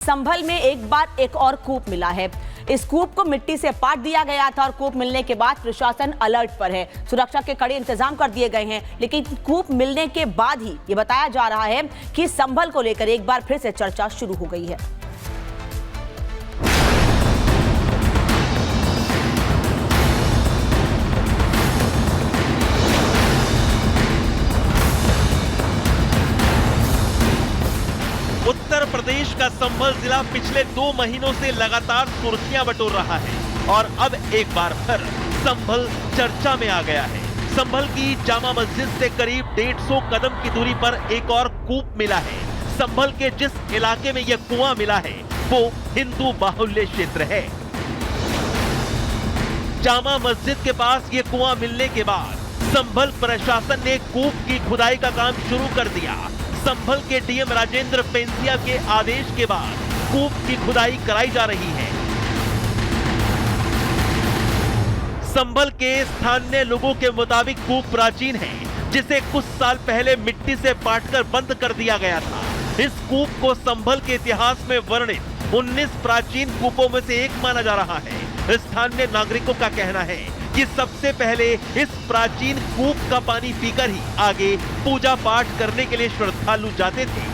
संभल में एक बार एक और कूप मिला है। इस कूप को मिट्टी से पाट दिया गया था और कूप मिलने के बाद प्रशासन अलर्ट पर है। सुरक्षा के कड़े इंतजाम कर दिए गए हैं, लेकिन कूप मिलने के बाद ही ये बताया जा रहा है कि संभल को लेकर एक बार फिर से चर्चा शुरू हो गई है। उत्तर प्रदेश का संभल जिला पिछले 2 महीनों से लगातार सुर्खियां बटोर रहा है और अब एक बार फिर संभल चर्चा में आ गया है। संभल की जामा मस्जिद से करीब 150 कदम की दूरी पर एक और कूप मिला है। संभल के जिस इलाके में यह कुआं मिला है वो हिंदू बाहुल्य क्षेत्र है। जामा मस्जिद के पास ये कुआं मिलने के बाद संभल प्रशासन ने कूप की खुदाई का काम शुरू कर दिया। संभल के डीएम राजेंद्र पेंसिया के आदेश के बाद कूप की खुदाई कराई जा रही है। संभल के स्थानीय लोगों के मुताबिक कूप प्राचीन है, जिसे कुछ साल पहले मिट्टी से पाटकर बंद कर दिया गया था। इस कूप को संभल के इतिहास में वर्णित 19 प्राचीन कूपों में से एक माना जा रहा है। स्थानीय नागरिकों का कहना है कि सबसे पहले इस प्राचीन कूप का पानी पीकर ही आगे पूजा पाठ करने के लिए श्रद्धालु जाते थे।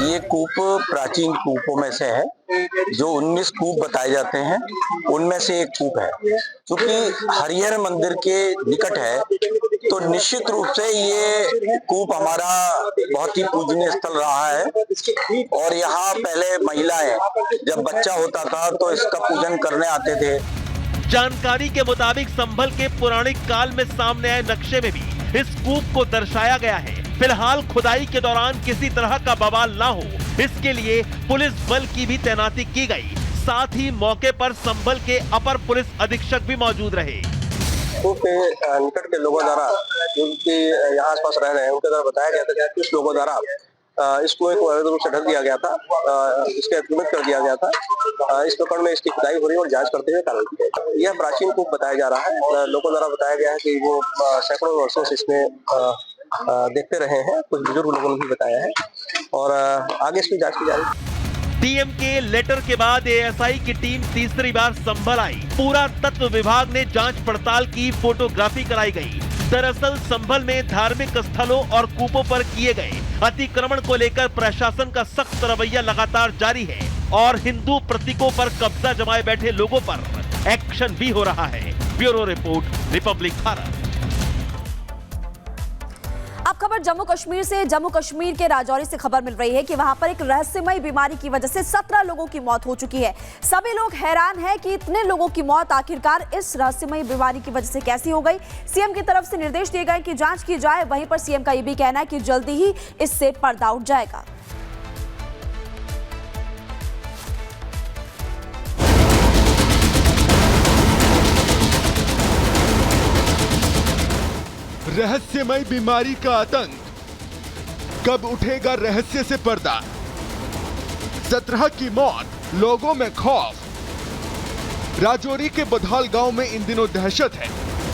ये कूप प्राचीन कूपों में से है। जो 19 कूप बताए जाते हैं उनमें से एक कूप है। क्योंकि हरिहर मंदिर के निकट है तो निश्चित रूप से ये कूप हमारा बहुत ही पूजनीय स्थल रहा है और यहाँ पहले महिलाएं जब बच्चा होता था तो इसका पूजन करने आते थे। जानकारी के मुताबिक संभल के पौराणिक काल में सामने आए नक्शे में भी इस कूप को दर्शाया गया है। फिलहाल खुदाई के दौरान किसी तरह का बवाल ना हो, इसके लिए पुलिस बल की भी तैनाती की गई। साथ ही मौके पर संभल के अपर पुलिस अधीक्षक भी मौजूद रहे। कूप के निकट के लोगों द्वारा, उनके यहाँ आसपास रह रहे हैं, उनके द्वारा बताया गया था कि कुछ लोगों द्वारा इसको एक अवैध रूप से ढक दिया गया था, इसके अतिक्रमित कर दिया गया था। इस प्रकरण में इसकी खुदाई हो रही है और जांच करते हुए कार्रवाई की गई। यह प्राचीन कूप बताया जा रहा है। लोगों द्वारा बताया गया है कि वो सैकड़ों वर्षों से इसमें देखते रहे हैं। कुछ बुजुर्ग लोगों ने भी बताया है और आगे इसकी जांच की जा रही है। डीएम के लेटर के बाद एएसआई की टीम तीसरी बार संभल आई। पूरा तत्व विभाग ने जांच पड़ताल की, फोटोग्राफी कराई गई। दरअसल संभल में धार्मिक स्थलों और कूपों पर किए गए अतिक्रमण को लेकर प्रशासन का सख्त रवैया लगातार जारी है और हिंदू प्रतीकों पर कब्जा जमाए बैठे लोगों पर एक्शन भी हो रहा है। Bureau report, Republic Bharat. अब खबर जम्मू कश्मीर से। जम्मू कश्मीर के राजौरी से खबर मिल रही है कि वहां पर एक रहस्यमय बीमारी की वजह से 17 लोगों की मौत हो चुकी है। सभी लोग हैरान हैं कि इतने लोगों की मौत आखिरकार इस रहस्यमय बीमारी की वजह से कैसी हो गई। सीएम की तरफ से निर्देश दिए गए कि जांच की जाए। वहीं पर सीएम का ये भी कहना है कि जल्दी ही इससे पर्दा उठ जाएगा। रहस्यमय बीमारी का आतंक, कब उठेगा रहस्य से पर्दा। 17 की मौत, लोगों में खौफ। राजौरी के बधाल गांव में इन दिनों दहशत है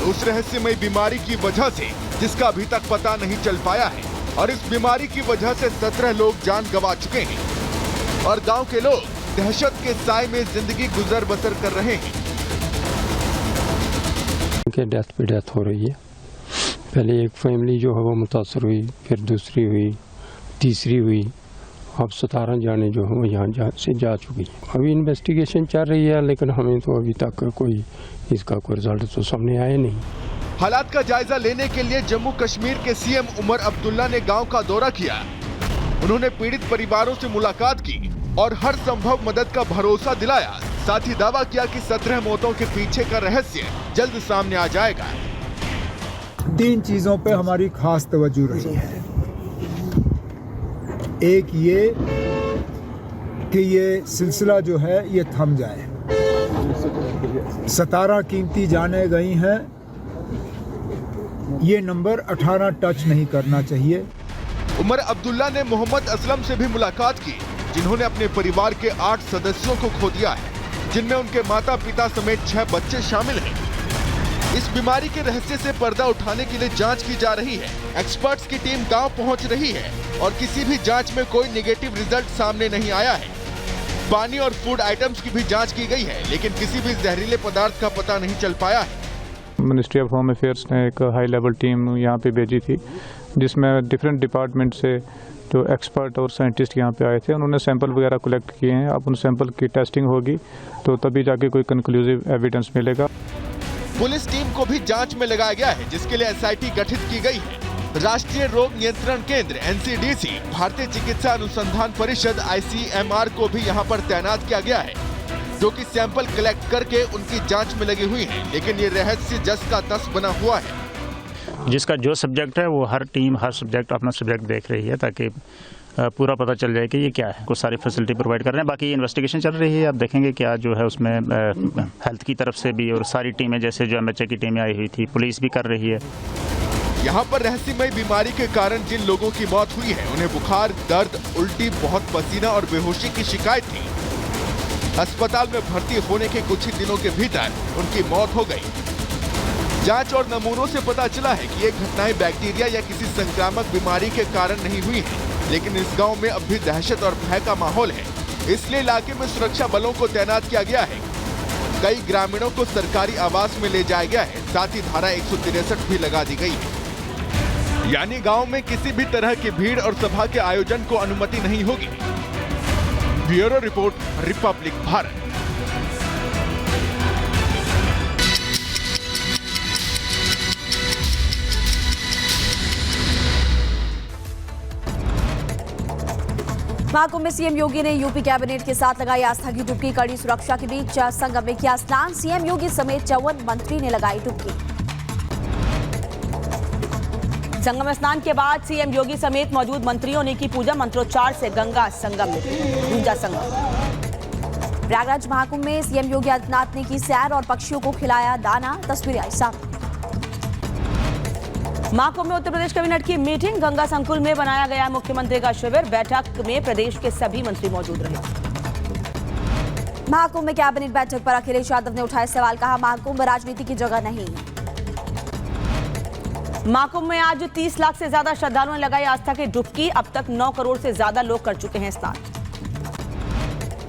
उस रहस्यमय बीमारी की वजह से जिसका अभी तक पता नहीं चल पाया है। और इस बीमारी की वजह से 17 लोग जान गंवा चुके हैं और गांव के लोग दहशत के साए में जिंदगी गुजर बसर कर रहे हैं। उनके डेथ पे डेथ हो रही है। पहले एक फैमिली जो है वो मुतासर हुई, फिर दूसरी हुई, तीसरी हुई, अब 17 जाने जो है वो यहाँ से जा चुकी है। अभी इन्वेस्टिगेशन चल रही है, लेकिन हमें तो अभी तक कोई इसका कोई रिजल्ट तो सामने आया नहीं। हालात का जायजा लेने के लिए जम्मू कश्मीर के सीएम उमर अब्दुल्ला ने गांव का दौरा किया। उन्होंने पीड़ित परिवारों से मुलाकात की और हर संभव मदद का भरोसा दिलाया। साथ ही दावा किया कि 17 मौतों के पीछे का रहस्य जल्द सामने आ जाएगा। 3 चीजों पे हमारी खास तवज्जो रही है। एक ये कि ये सिलसिला जो है ये थम जाए। 17 कीमती जाने गई हैं, ये नंबर 18 टच नहीं करना चाहिए। उमर अब्दुल्ला ने मोहम्मद असलम से भी मुलाकात की, जिन्होंने अपने परिवार के 8 सदस्यों को खो दिया है, जिनमें उनके माता पिता समेत 6 बच्चे शामिल हैं। इस बीमारी के रहस्य से पर्दा उठाने के लिए जांच की जा रही है। एक्सपर्ट्स की टीम गांव पहुंच रही है और किसी भी जांच में कोई नेगेटिव रिजल्ट सामने नहीं आया है। पानी और फूड आइटम्स की भी जांच की गई है, लेकिन किसी भी जहरीले पदार्थ का पता नहीं चल पाया है। मिनिस्ट्री ऑफ होम अफेयर्स ने एक हाई लेवल टीम यहाँ पे भेजी थी, जिसमें डिफरेंट डिपार्टमेंट से जो एक्सपर्ट और साइंटिस्ट यहाँ पे आए थे, उन्होंने सैंपल वगैरह कलेक्ट किए हैं। अब उन सैंपल की टेस्टिंग होगी तो तभी जाके कोई कंक्लूसिव एविडेंस मिलेगा। पुलिस टीम को भी जांच में लगाया गया है, जिसके लिए एसआईटी गठित की गई है। राष्ट्रीय रोग नियंत्रण केंद्र NCDC, भारतीय चिकित्सा अनुसंधान परिषद ICMR को भी यहाँ पर तैनात किया गया है, जो कि सैंपल कलेक्ट करके उनकी जांच में लगी हुई हैं। लेकिन ये रहस्य जस का तस बना हुआ है। जिसका जो सब्जेक्ट है वो हर टीम हर सब्जेक्ट अपना सब्जेक्ट देख रही है, ताकि पूरा पता चल जाए कि ये क्या है। कुछ सारी फैसिलिटी प्रोवाइड कर रहे हैं, बाकी इन्वेस्टिगेशन चल रही है। आप देखेंगे क्या जो है उसमें हेल्थ की तरफ से भी और सारी टीमें, जैसे जो MHA की टीमें आई हुई थी, पुलिस भी कर रही है। यहाँ पर रहस्यमय बीमारी के कारण जिन लोगों की मौत हुई है, उन्हें बुखार, दर्द, उल्टी, बहुत पसीना और बेहोशी की शिकायत थी। अस्पताल में भर्ती होने के कुछ ही दिनों के भीतर उनकी मौत हो गई। जांच और नमूनों से पता चला है कि ये घटनाएं बैक्टीरिया या किसी संक्रामक बीमारी के कारण नहीं हुई हैं। लेकिन इस गांव में अब भी दहशत और भय का माहौल है, इसलिए इलाके में सुरक्षा बलों को तैनात किया गया है। कई ग्रामीणों को सरकारी आवास में ले जाया गया है, साथ ही धारा 163 भी लगा दी गई है। यानी गांव में किसी भी तरह की भीड़ और सभा के आयोजन को अनुमति नहीं होगी। Bureau report, Republic Bharat. Mahakumbh में सीएम योगी ने यूपी कैबिनेट के साथ लगाई आस्था की डुबकी। कड़ी सुरक्षा के बीच संगम में किया स्नान। सीएम योगी समेत 54 मंत्री ने लगाई डुबकी। संगम में स्नान के बाद सीएम योगी समेत मौजूद मंत्रियों ने की पूजा। मंत्रोच्चार से गंगा संगम में गूंजा संगम। प्रयागराज महाकुंभ में सीएम योगी आदित्यनाथ ने की सैर और पक्षियों को खिलाया दाना। तस्वीरें आई सामने। महाकुंभ में उत्तर प्रदेश कैबिनेट की मीटिंग। गंगा संकुल में बनाया गया मुख्यमंत्री का शिविर। बैठक में प्रदेश के सभी मंत्री मौजूद रहे। महाकुंभ में कैबिनेट बैठक पर अखिलेश यादव ने उठाए सवाल। कहा, महाकुंभ राजनीति की जगह नहीं। महाकुंभ में आज 30 लाख से ज्यादा श्रद्धालुओं ने लगाई आस्था की डुबकी। अब तक 9 करोड़ से ज्यादा लोग कर चुके हैं स्नान।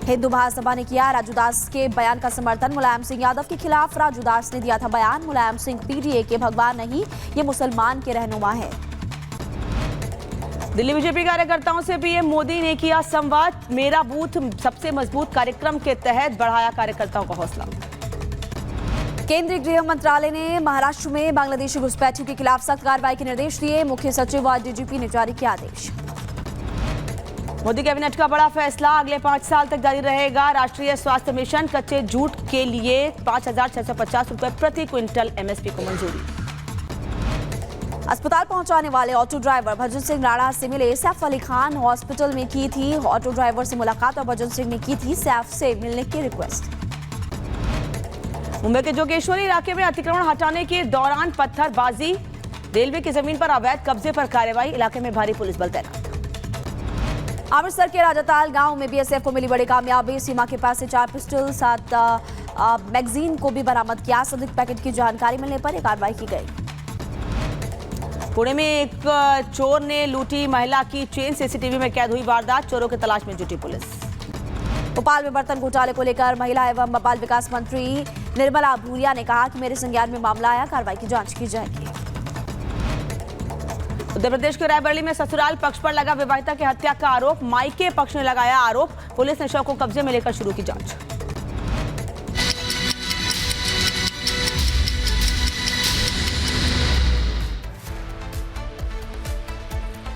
हिंदू महासभा ने किया राजू दास के बयान का समर्थन। मुलायम सिंह यादव के खिलाफ राजू दास ने दिया था बयान। मुलायम सिंह PDA के भगवान नहीं, ये मुसलमान के रहनुमा है। दिल्ली बीजेपी कार्यकर्ताओं से पीएम मोदी ने किया संवाद। मेरा बूथ सबसे मजबूत कार्यक्रम के तहत बढ़ाया कार्यकर्ताओं का हौसला। केंद्रीय गृह मंत्रालय ने महाराष्ट्र में बांग्लादेशी घुसपैठियों के खिलाफ सख्त कार्रवाई के निर्देश दिए। मुख्य सचिव और DGP ने जारी किया आदेश। मोदी कैबिनेट का बड़ा फैसला। अगले 5 साल तक जारी रहेगा राष्ट्रीय स्वास्थ्य मिशन। कच्चे जूट के लिए 5,650 रुपए प्रति क्विंटल MSP को मंजूरी। अस्पताल पहुंचाने वाले ऑटो ड्राइवर भजन सिंह राणा से मिले। सैफ अली खान हॉस्पिटल में की थी ऑटो ड्राइवर से मुलाकात और भजन सिंह ने की थी सैफ से मिलने की रिक्वेस्ट। मुंबई के जोगेश्वरी इलाके में अतिक्रमण हटाने के दौरान पत्थरबाजी। रेलवे की जमीन पर अवैध कब्जे पर कार्रवाई। इलाके में भारी पुलिस बल तैनात। अमृतसर के राजाताल गांव में BSF को मिली बड़ी कामयाबी। सीमा के पास से 4 पिस्टल 7 मैगजीन को भी बरामद किया। संदिग्ध पैकेट की जानकारी मिलने पर यह कार्रवाई की गई। पुणे में एक चोर ने लूटी महिला की चेन। CCTV में कैद हुई वारदात। चोरों की तलाश में जुटी पुलिस। भोपाल में बर्तन घोटाले को लेकर महिला एवं बाल विकास मंत्री निर्मला भूरिया ने कहा कि मेरे संज्ञान में मामला आया, कार्रवाई की जांच की जाएगी। उत्तर प्रदेश के रायबरेली में ससुराल पक्ष पर लगा विवाहिता की हत्या का आरोप। मायके पक्ष ने लगाया आरोप। पुलिस ने शव को कब्जे में लेकर शुरू की जांच।